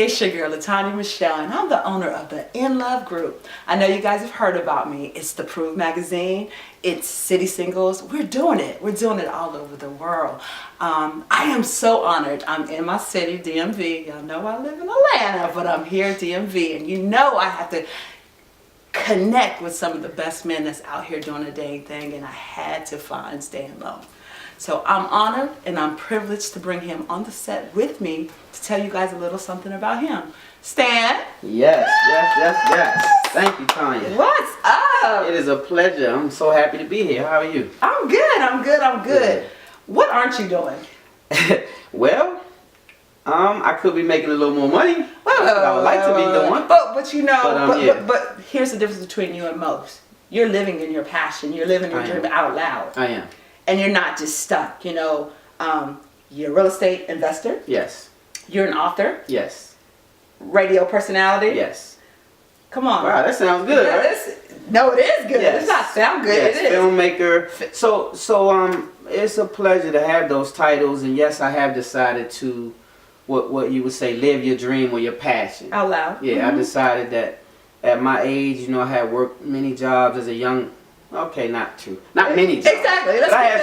It's your girl, Latonya MeChelle, and I'm the owner of the In Love Group. I know you guys have heard about me. It's the Prove magazine. It's City Singles. We're doing it. We're doing it all over the world. I am so honored. I'm in my city, DMV. Y'all know I live in Atlanta, but I'm here, DMV, and you know I have to connect with some of the best men that's out here doing a dang thing, and I had to find Stan Lowe. So I'm honored and I'm privileged to bring him on the set with me to tell you guys a little something about him. Stan? Yes. Thank you, Tanya. What's up? It is a pleasure. I'm so happy to be here. How are you? I'm good. What aren't you doing? Well, I could be making a little more money. I would like to be doing. But you know, but here's the difference between you and most. You're living in your passion. You're living your dream out loud. I am. And you're not just stuck, you know. You're a real estate investor. Yes. You're an author. Yes. Radio personality. Yes. Come on. Wow, that sounds good, right? No, it is good. Yes. It's not sound good. Yes, it is. Filmmaker. So it's a pleasure to have those titles, and yes, I have decided to, what you would say, live your dream or your passion. Out loud. Yeah, I decided that at my age, you know, I had worked many jobs as a young. Okay, not true. Not many jobs. Exactly. But I had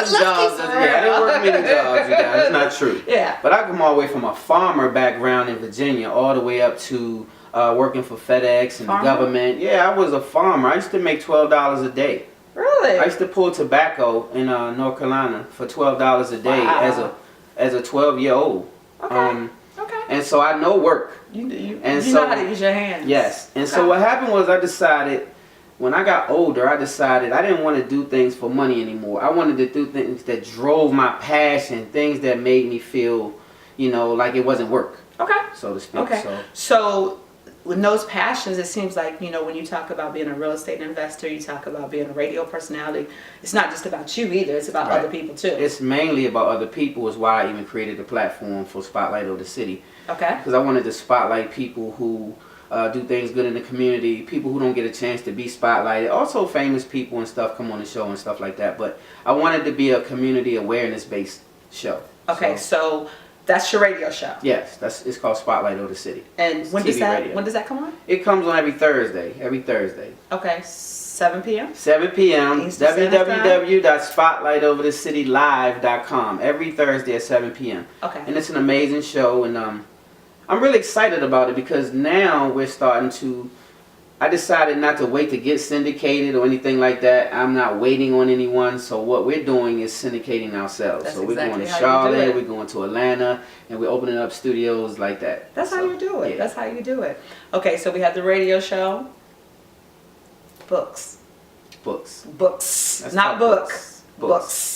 some jobs. I didn't work many jobs, you guys. It's not true. Yeah. But I come all the way from a farmer background in Virginia all the way up to working for FedEx and the government. Yeah, I was a farmer. I used to make $12 a day. Really? I used to pull tobacco in North Carolina for $12 a day as a 12-year-old. Okay. And so I know work. You know how to use your hands. Yes. And so what happened was I decided, when I got older, I decided I didn't want to do things for money anymore. I wanted to do things that drove my passion, things that made me feel, you know, like it wasn't work. Okay. So to speak. Okay. So with those passions, it seems like, you know, when you talk about being a real estate investor, you talk about being a radio personality, it's not just about you either, it's about other people too. It's mainly about other people, is why I even created a platform for Spotlight of the City. Okay. Because I wanted to spotlight people who do things good in the community, people who don't get a chance to be spotlighted, also famous people and stuff come on the show and stuff like that. But I wanted to be a community awareness based show. Okay, so that's your radio show. Yes, it's called Spotlight of the City. And when does that come on? It comes on every Thursday. Okay, 7 p.m. 7 p.m. www.spotlightoverthecitylive.com every Thursday at 7 p.m. Okay. And it's an amazing show, and I'm really excited about it because now we're starting to. I decided not to wait to get syndicated or anything like that. I'm not waiting on anyone. So what we're doing is syndicating ourselves. That's so we're exactly going to how Charlotte, we're going to Atlanta, and we're opening up studios like that. That's how you do it. Yeah. That's how you do it. Okay, so we have the radio show. Books. That's Not books. Books.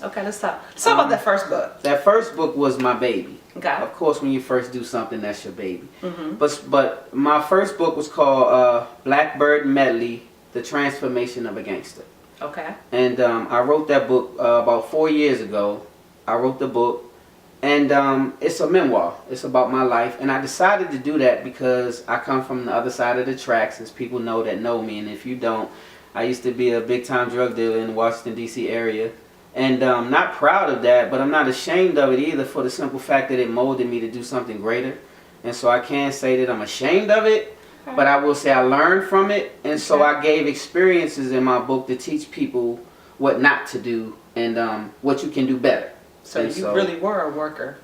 Okay, let's talk. Let's talk about that first book. That first book was my baby. Okay. Of course, when you first do something, that's your baby. Mm-hmm. But my first book was called Blackbird Medley: The Transformation of a Gangster. Okay. And I wrote that book about 4 years ago. I wrote the book, and it's a memoir. It's about my life, and I decided to do that because I come from the other side of the tracks, as people know that know me, and if you don't, I used to be a big-time drug dealer in the Washington, D.C. area. And I'm not proud of that, but I'm not ashamed of it either, for the simple fact that it molded me to do something greater. And so I can't say that I'm ashamed of it, but I will say I learned from it. And so I gave experiences in my book to teach people what not to do and what you can do better. So you really were a worker.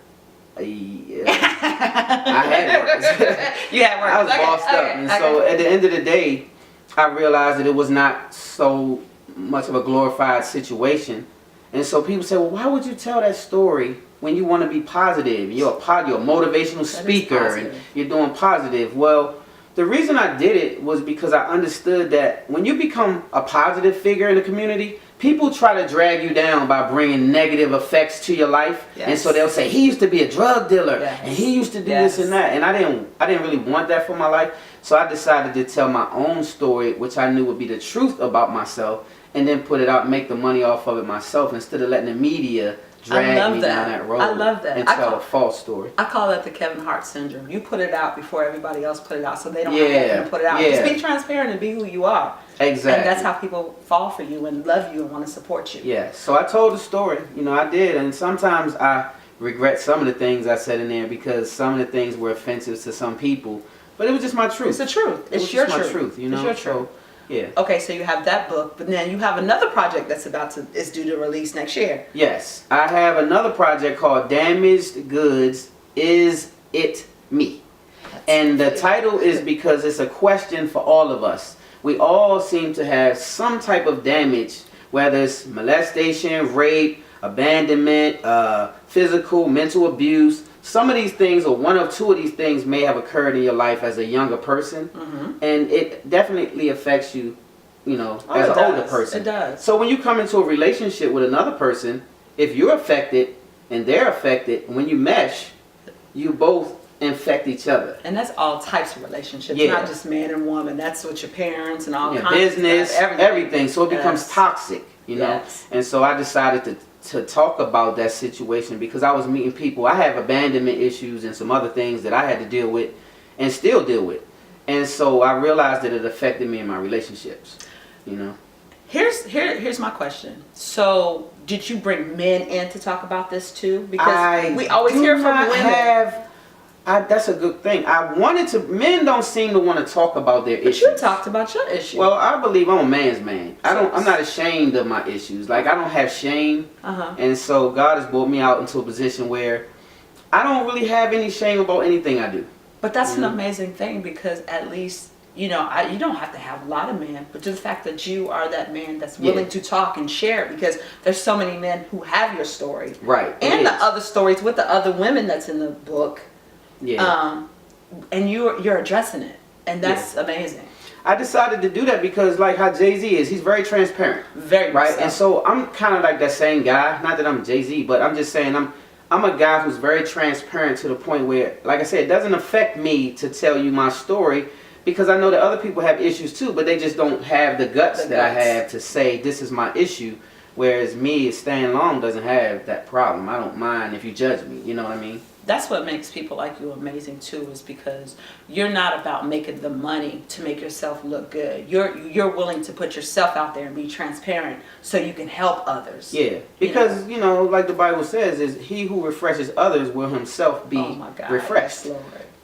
Yeah. I had workers. You had workers. I was bossed up. And so at the end of the day, I realized that it was not so much of a glorified situation. And so people say, well, why would you tell that story when you want to be positive? You're a motivational speaker and you're doing positive. Well, the reason I did it was because I understood that when you become a positive figure in the community, people try to drag you down by bringing negative effects to your life. Yes. And so they'll say, he used to be a drug dealer, and he used to do this and that. And I didn't really want that for my life. So I decided to tell my own story, which I knew would be the truth about myself, and then put it out and make the money off of it myself instead of letting the media drag me down that road. I love that. And tell a false story. I call that the Kevin Hart syndrome. You put it out before everybody else put it out, so they don't have to put it out. Just be transparent and be who you are. Exactly. And that's how people fall for you and love you and want to support you. Yeah. So I told the story. You know, I did. And sometimes I regret some of the things I said in there because some of the things were offensive to some people. But it was just my truth. It's the truth. It's your truth. My truth, you know. It's your truth. So, yeah. Okay, so you have that book, but then you have another project that's is due to release next year. Yes, I have another project called Damaged Goods. Is it me? And the title is because it's a question for all of us. We all seem to have some type of damage, whether it's molestation, rape, abandonment, physical, mental abuse. Some of these things, or one or two of these things, may have occurred in your life as a younger person, and it definitely affects you, you know, as an older person. It does. So when you come into a relationship with another person, if you're affected and they're affected, when you mesh, you both infect each other. And that's all types of relationships, Yeah. not just man and woman. That's with your parents and all kinds business, of stuff, everything. So it becomes toxic, you know. Yes. And so I decided to talk about that situation because I was meeting people. I have abandonment issues and some other things that I had to deal with and still deal with. And so I realized that it affected me in my relationships, you know. Here's my question. So, did you bring men in to talk about this too? Because we always hear from women. That's a good thing. I wanted to. Men don't seem to want to talk about their issues. But you talked about your issue. Well, I believe I'm a man's man. I'm not ashamed of my issues. Like I don't have shame. And so God has brought me out into a position where I don't really have any shame about anything I do. But that's an amazing thing because at least, you know, you don't have to have a lot of men, but just the fact that you are that man that's willing to talk and share it, because there's so many men who have your story. Right. And the other stories with the other women that's in the book. Yeah. And you're addressing it. And that's amazing. I decided to do that because like how Jay-Z is, he's very transparent. Very right. So. And so I'm kind of like that same guy. Not that I'm Jay-Z, but I'm just saying I'm a guy who's very transparent to the point where, like I said, it doesn't affect me to tell you my story because I know that other people have issues too, but they just don't have the guts that I have to say this is my issue. Whereas me, staying long doesn't have that problem. I don't mind if you judge me. You know what I mean? That's what makes people like you amazing too, is because you're not about making the money to make yourself look good. You're willing to put yourself out there and be transparent so you can help others. Yeah, because you know, like the Bible says, is he who refreshes others will himself be refreshed.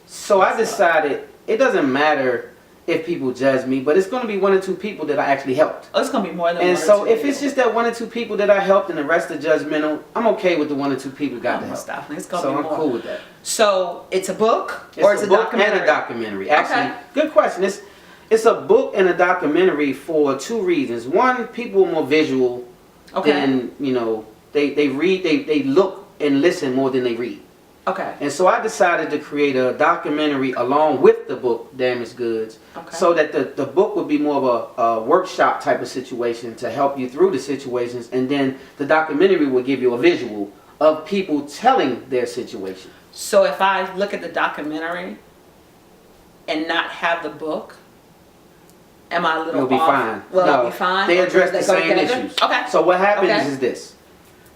So I decided it doesn't matter if people judge me, but it's going to be one or two people that I actually helped. Oh, it's going to be more than one or two. And so if it's just that one or two people that I helped and the rest are judgmental, I'm okay with the one or two people got to help. It's gonna so be I'm more. Cool with that. So it's a book or it's a book documentary? And a documentary. Actually, good question. It's a book and a documentary for two reasons. One, people are more visual than, you know, they read, they look and listen more than they read. Okay. And so I decided to create a documentary along with the book, Damaged Goods, so that the book would be more of a workshop type of situation to help you through the situations, and then the documentary will give you a visual of people telling their situation. So if I look at the documentary and not have the book, am I a little off? It'll be fine. Will it be fine? They address the same issues. Okay. So what happens is this.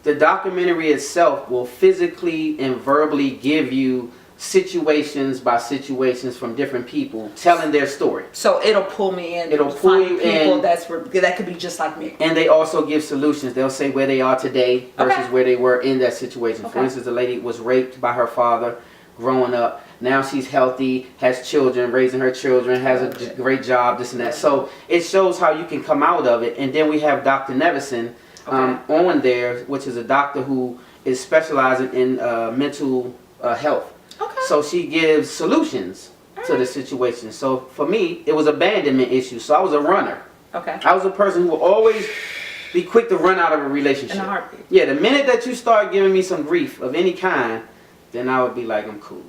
The documentary itself will physically and verbally give you situations by situations from different people telling their story. So it'll pull me in. It'll pull you people in. that could be just like me. And they also give solutions. They'll say where they are today versus where they were in that situation. For instance, a lady was raped by her father growing up. Now she's healthy, has children, raising her children, has a great job, this and that. So it shows how you can come out of it. And then we have Dr. Nevison on there, which is a doctor who is specializing in mental health. So she gives solutions to the situation. So for me, it was abandonment issues. So I was a runner. I was a person who would always be quick to run out of a relationship. In a heartbeat. Yeah, the minute that you start giving me some grief of any kind, then I would be like, I'm cool.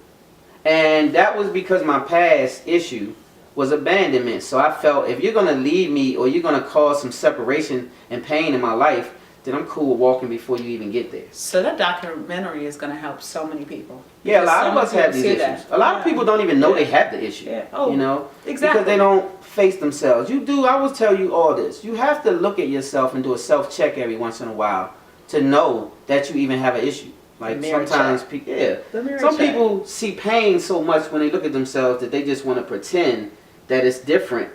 And that was because my past issue was abandonment. So I felt if you're going to leave me or you're going to cause some separation and pain in my life, then I'm cool with walking before you even get there. So that documentary is going to help so many people. Yeah, a lot of us have these issues. A lot of people don't even know they have the issue. You know? Exactly. Because they don't face themselves. You do, I will tell you all this. You have to look at yourself and do a self-check every once in a while to know that you even have an issue. Like sometimes people, some people see pain so much when they look at themselves that they just want to pretend that it's different,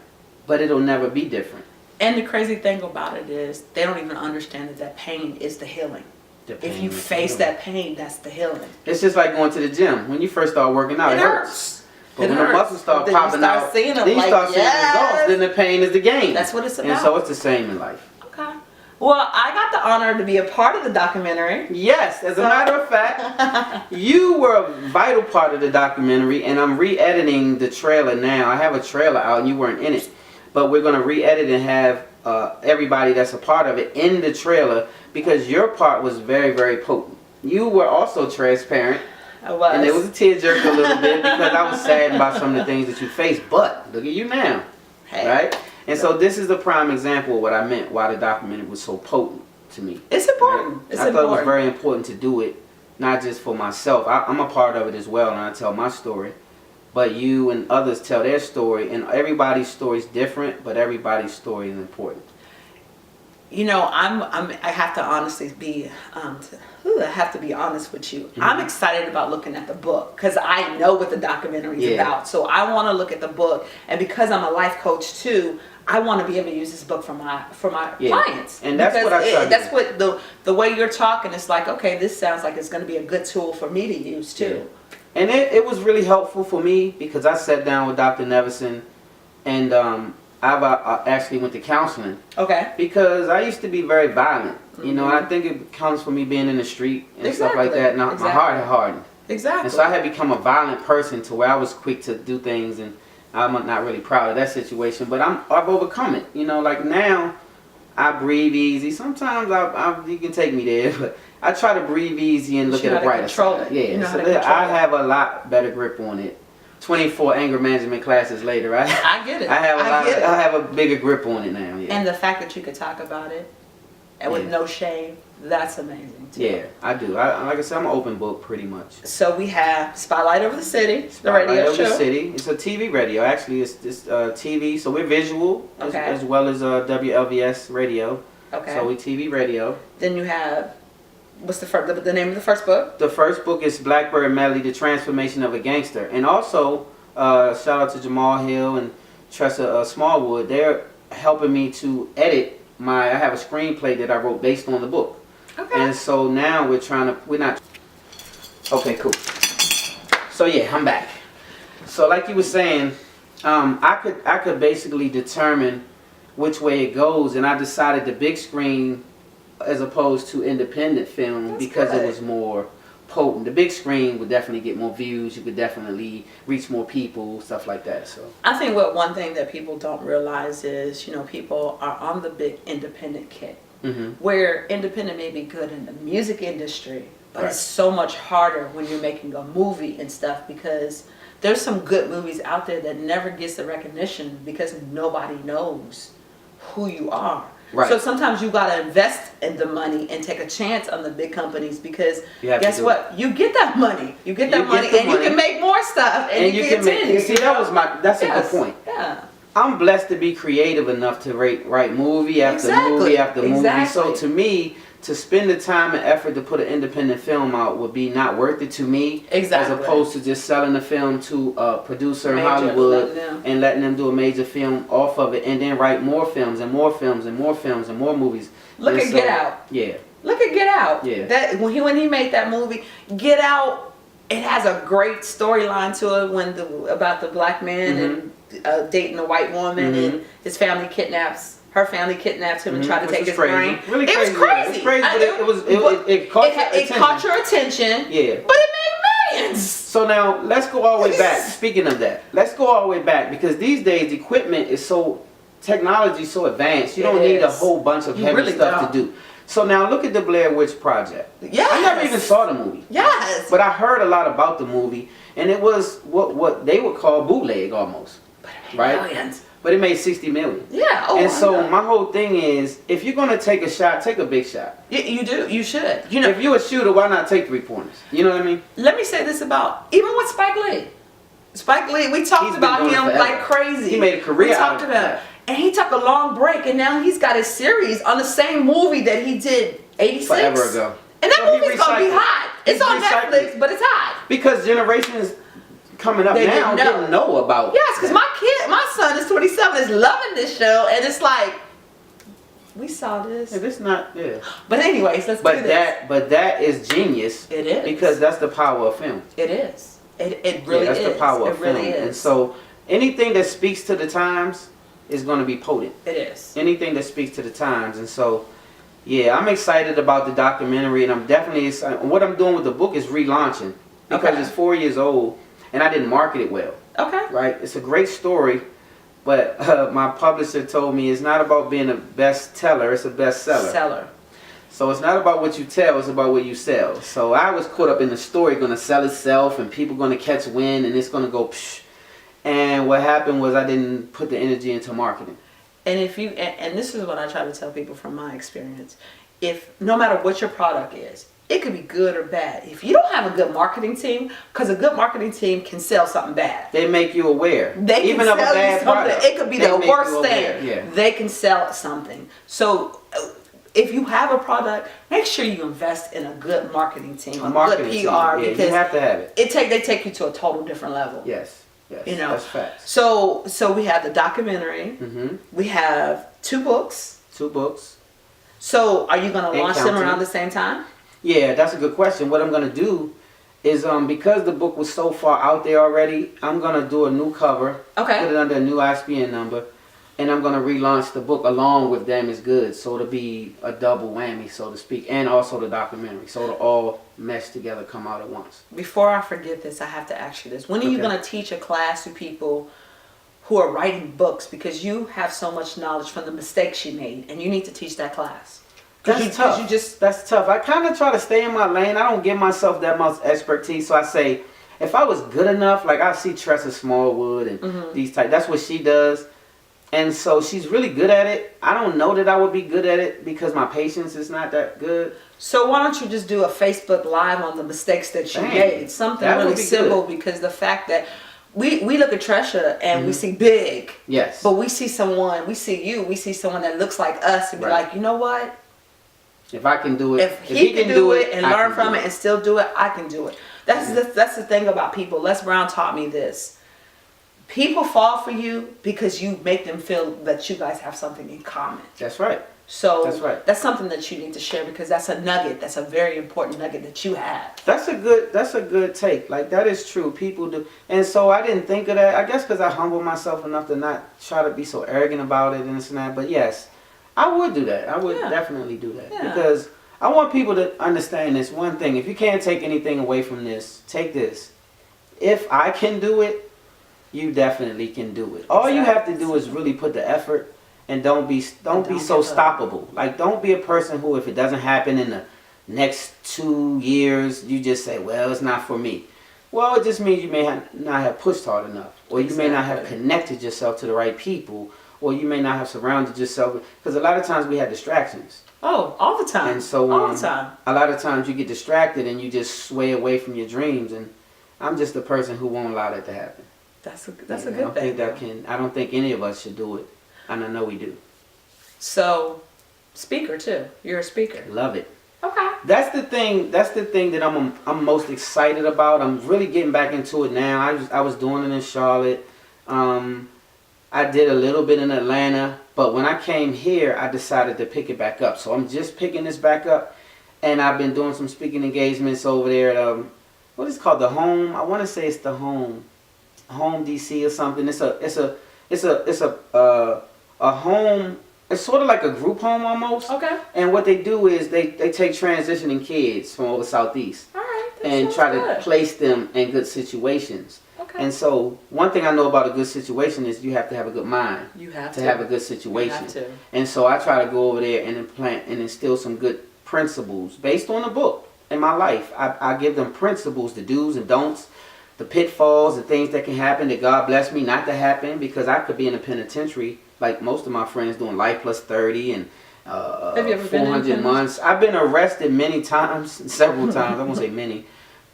but it'll never be different. And the crazy thing about it is they don't even understand that pain is the healing. If you face that pain, that's the healing. It's just like going to the gym. When you first start working out, it hurts. But when the muscles start popping out, then you start seeing results, then the pain is the gain. That's what it's about. And so it's the same in life. Okay. Well, I got the honor to be a part of the documentary. Yes, as a matter of fact, you were a vital part of the documentary, and I'm re-editing the trailer now. I have a trailer out, and you weren't in it. But we're going to re-edit and have everybody that's a part of it in the trailer, because your part was very, very potent. You were also transparent. I was. And there was a tearjerker a little bit because I was sad about some of the things that you faced. But look at you now. Hey. Right? And so this is a prime example of what I meant, why the documentary was so potent to me. It's important. Right? I thought it was very important to do it, not just for myself. I'm a part of it as well, and I tell my story. But you and others tell their story, and everybody's story is different, but everybody's story is important. You know, I have to honestly be, I have to be honest with you. Mm-hmm. I'm excited about looking at the book because I know what the documentary is about. So I want to look at the book, and because I'm a life coach too, I want to be able to use this book for my clients. And that's because what I try. That's what the way you're talking. It's like, okay, this sounds like it's going to be a good tool for me to use too. Yeah. And it was really helpful for me because I sat down with Dr. Nevison, and I actually went to counseling. Okay. Because I used to be very violent. You know, and I think it comes from me being in the street and stuff like that. And my heart had hardened. Exactly. And so I had become a violent person to where I was quick to do things, and I'm not really proud of that situation. But I've overcome it. You know, like now, I breathe easy. Sometimes you can take me there, but I try to breathe easy and look at the brighter side. Yeah, you know so I have a lot better grip on it. 24 anger management classes later, I get it. I have a bigger grip on it now. Yeah. And the fact that you could talk about it and with no shame, that's amazing too. Yeah, I do. Like I said, I'm an open book pretty much. So we have Spotlight Over the City, the radio Spotlight Over show. the City. It's a TV radio. Actually, it's TV. So we're visual as well as WLVS radio. Okay. So we TV radio. Then you have, what's the name of the first book? The first book is Blackbird Melody, The Transformation of a Gangster. And also, shout out to Jamal Hill and Tressa Smallwood. They're helping me to edit I have a screenplay that I wrote based on the book. Okay. And so now we're not. Okay, cool. So yeah, I'm back. So like you were saying, I could basically determine which way it goes, and I decided the big screen as opposed to independent film because it was more potent. The big screen would definitely get more views. You could definitely reach more people, stuff like that. So I think one thing that people don't realize is, you know, people are on the big independent kick. Mm-hmm. Where independent may be good in the music industry, but it's so much harder when you're making a movie and stuff, because there's some good movies out there that never gets the recognition because nobody knows who you are. Right. So sometimes you gotta invest in the money and take a chance on the big companies, because guess what? You get that money. You get that money, and you can make more stuff, and you can continue. See, that's a good point. Yeah. I'm blessed to be creative enough to write movie after movie after movie. So to me, to spend the time and effort to put an independent film out would be not worth it to me. Exactly. As opposed to just selling the film to a producer in Hollywood and letting them do a major film off of it, and then write more films and more films and more films and more movies. Look at Get Out. Yeah. Look at Get Out. Yeah. That when he made that movie, Get Out, it has a great storyline to it about the black man and dating a white woman, and his family kidnaps. Her family kidnaps him and tried to take his brain. Really it crazy. Was crazy. It was crazy, but it caught your attention. Yeah. But it made millions. So now let's go all the way back. Speaking of that, let's go all the way back, because these days equipment is technology is so advanced. You don't need a whole bunch of heavy stuff to do. So now look at the Blair Witch Project. Yes. I never even saw the movie. Yes. But I heard a lot about the movie, and it was what they would call bootleg almost. But it made millions. But it made 60 million. Yeah. And so my whole thing is, if you're gonna take a shot, take a big shot. You do. You should. You know, if you're a shooter, why not take 3 pointers? You know what I mean? Let me say this about even with Spike Lee. Spike Lee, we talked about him like crazy. He made a career out of it. And he took a long break, and now he's got a series on the same movie that he did 86 forever ago. And that movie's gonna be hot. It's on Netflix, but it's hot. Because generations coming up now didn't know about. Yes, because my son is 27, is loving this show, and it's like, we saw this. If it's not, yeah. But anyways, let's do this. But that is genius. It is. Because that's the power of film. It is. It really is. That's the power of film. Really is. And so anything that speaks to the times is going to be potent. It is. Anything that speaks to the times. And so, yeah, I'm excited about the documentary, and I'm definitely excited. What I'm doing with the book is relaunching because it's 4 years old, and I didn't market it well. Okay. Right? It's a great story, but my publisher told me it's not about being a bestseller, it's a bestseller. So it's not about what you tell, it's about what you sell. So I was caught up in the story going to sell itself, and people going to catch wind, and it's going to go psh. And what happened was I didn't put the energy into marketing. And if you, and this is what I try to tell people from my experience, if no matter what your product is, it could be good or bad. If you don't have a good marketing team, because a good marketing team can sell something bad. They make you aware. They can even sell of a bad you something. product, it could be the worst thing. Yeah. They can sell something. So if you have a product, make sure you invest in a good marketing team, a good PR, yeah, because you have to have it. They take you to a total different level. Yes. Yes, you know, that's facts. So we have the documentary. Mm-hmm. We have 2 books. 2 books. So are you going to launch them counting. around the same time? Yeah, that's a good question. What I'm going to do is because the book was so far out there already, I'm going to do a new cover. Okay. Put it under a new ISBN number. And I'm going to relaunch the book along with Damn Is Good. So it'll be a double whammy, so to speak. And also the documentary. So it'll all mesh together, come out at once. Before I forget this, I have to ask you this. When are you going to teach a class to people who are writing books? Because you have so much knowledge from the mistakes you made. And you need to teach that class. That's tough. That's tough. I kind of try to stay in my lane. I don't give myself that much expertise. So I say, if I was good enough, like I see Tressa Smallwood and these type. That's what she does. And so she's really good at it. I don't know that I would be good at it because my patience is not that good. So why don't you just do a Facebook Live on the mistakes that you made? Something really simple, because the fact that we look at Tresha and we see big. Yes. But we see someone, we see someone that looks like us and be like, you know what? If I can do it. If he can do it and learn from it and still do it, I can do it. That's the thing about people. Les Brown taught me this. People fall for you because you make them feel that you guys have something in common. That's right. So that's right. That's something that you need to share, because that's a nugget. That's a very important nugget that you have. That's a good take. Like, that is true. People do. And so I didn't think of that. I guess because I humble myself enough to not try to be so arrogant about it and this and that. But yes, I would do that. I would definitely do that. Yeah. Because I want people to understand this one thing. If you can't take anything away from this, take this. If I can do it, you definitely can do it. All you have to do is really put the effort, and don't be so stoppable. Like, don't be a person who, if it doesn't happen in the next 2 years, you just say, well, it's not for me. Well, it just means you may not have pushed hard enough, or you may not have connected yourself to the right people, or you may not have surrounded yourself, because a lot of times we have distractions. Oh, all the time. And so all the time. A lot of times you get distracted and you just sway away from your dreams, and I'm just the person who won't allow that to happen. That's a good thing. I don't think any of us should do it, and I know we do. So, speaker too. You're a speaker. Love it. Okay. That's the thing that I'm most excited about. I'm really getting back into it now. I was doing it in Charlotte. I did a little bit in Atlanta, but when I came here, I decided to pick it back up. So I'm just picking this back up, and I've been doing some speaking engagements over there at what is it called, the Home? I want to say it's the Home DC or something. It's a home. It's sort of like a group home almost. Okay. And what they do is they take transitioning kids from over Southeast. All right. And try to place them in good situations. Okay. And so one thing I know about a good situation is you have to have a good mind. You have to have a good situation. You have to. And so I try to go over there and implant and instill some good principles based on the book in my life. I give them principles, the do's and don'ts, the pitfalls, the things that can happen that God bless me not to happen, because I could be in a penitentiary like most of my friends doing life plus 30 and have you ever 400 months. I've been arrested many times, several times. I won't say many,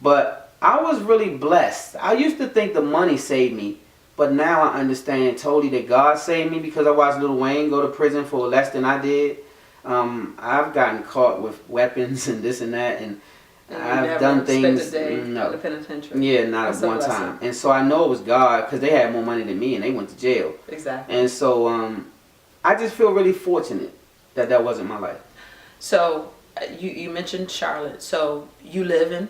but I was really blessed. I used to think the money saved me, but now I understand totally that God saved me, because I watched Lil Wayne go to prison for less than I did. I've gotten caught with weapons and this and that, and I've done things. In the penitentiary. Yeah, not at one time. And so I know it was God, because they had more money than me and they went to jail. Exactly. And so I just feel really fortunate. that wasn't my life. So you mentioned Charlotte. So you live in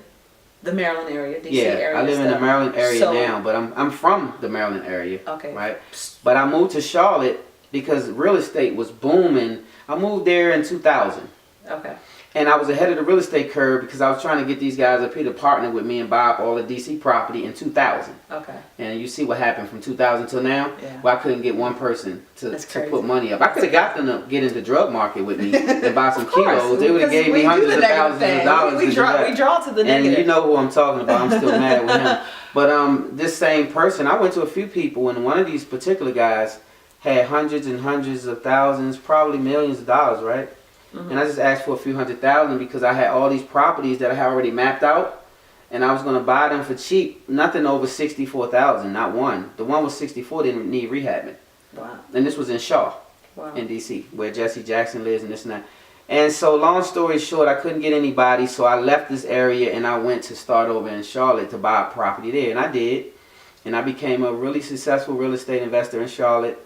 the Maryland area, DC area. I live in the Maryland area So- now, but I'm from the Maryland area. Okay. Right. But I moved to Charlotte because real estate was booming. I moved there in 2000. Okay. And I was ahead of the real estate curve because I was trying to get these guys up here to partner with me and buy up all the DC property in 2000. Okay. And you see what happened from 2000 till now? Yeah. Well, I couldn't get one person to That's crazy. put money up. I could have got them to get into the drug market with me and buy some Of course, kilos. They would have because gave we me do hundreds the of negative thousands thing. of dollars. We draw to the negative. And you know who I'm talking about. I'm still mad with him. But this same person, I went to a few people, and one of these particular guys had hundreds and hundreds of thousands, probably millions of dollars, right? And I just asked for a few $100,000 because I had all these properties that I had already mapped out, and I was going to buy them for cheap. Nothing over $64,000, not one. The one was 64 didn't need rehabbing. Wow. And this was in Shaw, Wow. in DC, where Jesse Jackson lives and this and that. And so long story short, I couldn't get anybody, so I left this area and I went to start over in Charlotte to buy a property there, and I did. And I became a really successful real estate investor in Charlotte,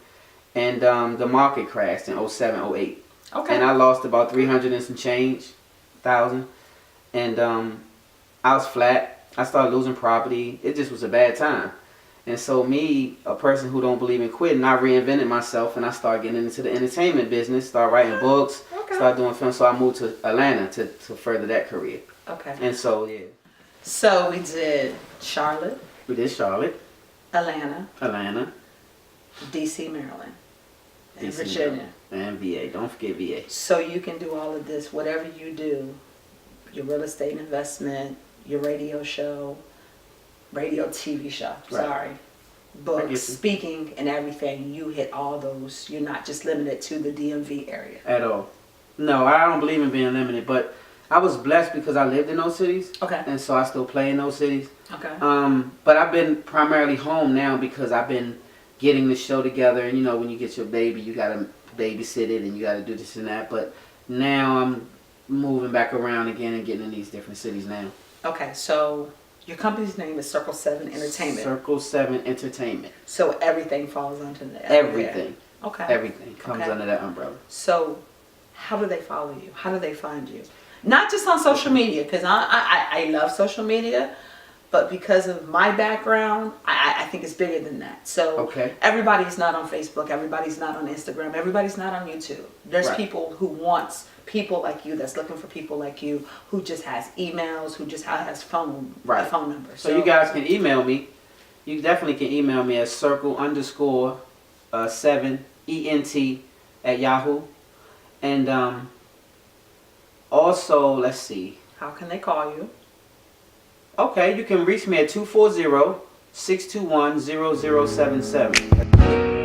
and the market crashed in 07, 08. Okay. And I lost about 300 and some change thousand. And I was flat. I started losing property. It just was a bad time. And so me, a person who don't believe in quitting, I reinvented myself and I started getting into the entertainment business, started writing books, started doing films. So I moved to Atlanta to further that career. Okay. And so, yeah. So we did Charlotte, We did Charlotte, Atlanta, DC, Maryland, and DC, Virginia. and VA. Don't forget VA. So you can do all of this, whatever you do, your real estate investment, your radio show, radio TV show, I books, get you. speaking, and everything. You hit all those. You're not just limited to the DMV area. At all. No, I don't believe in being limited, but I was blessed because I lived in those cities. Okay. And so I still play in those cities. Okay. But I've been primarily home now because I've been getting the show together. And you know, when you get your baby, you got to babysit it and you got to do this and that. But now I'm moving back around again and getting in these different cities now. Okay, so your company's name is Circle 7 Entertainment. Circle 7 Entertainment. So everything falls under that. Everything. Okay. Everything comes Okay. under that umbrella. So how do they follow you? How do they find you? Not just on social media, because I love social media, but because of my background, I think it's bigger than that. So Okay. everybody's not on Facebook, everybody's not on Instagram, everybody's not on YouTube. There's Right. people who wants people like you, that's looking for people like you, who just has emails, who just has a phone number. So you guys can email me. You definitely can email me at circle_7 ENT at Yahoo. And also, let's see. How can they call you? Okay, you can reach me at 240-621-0077.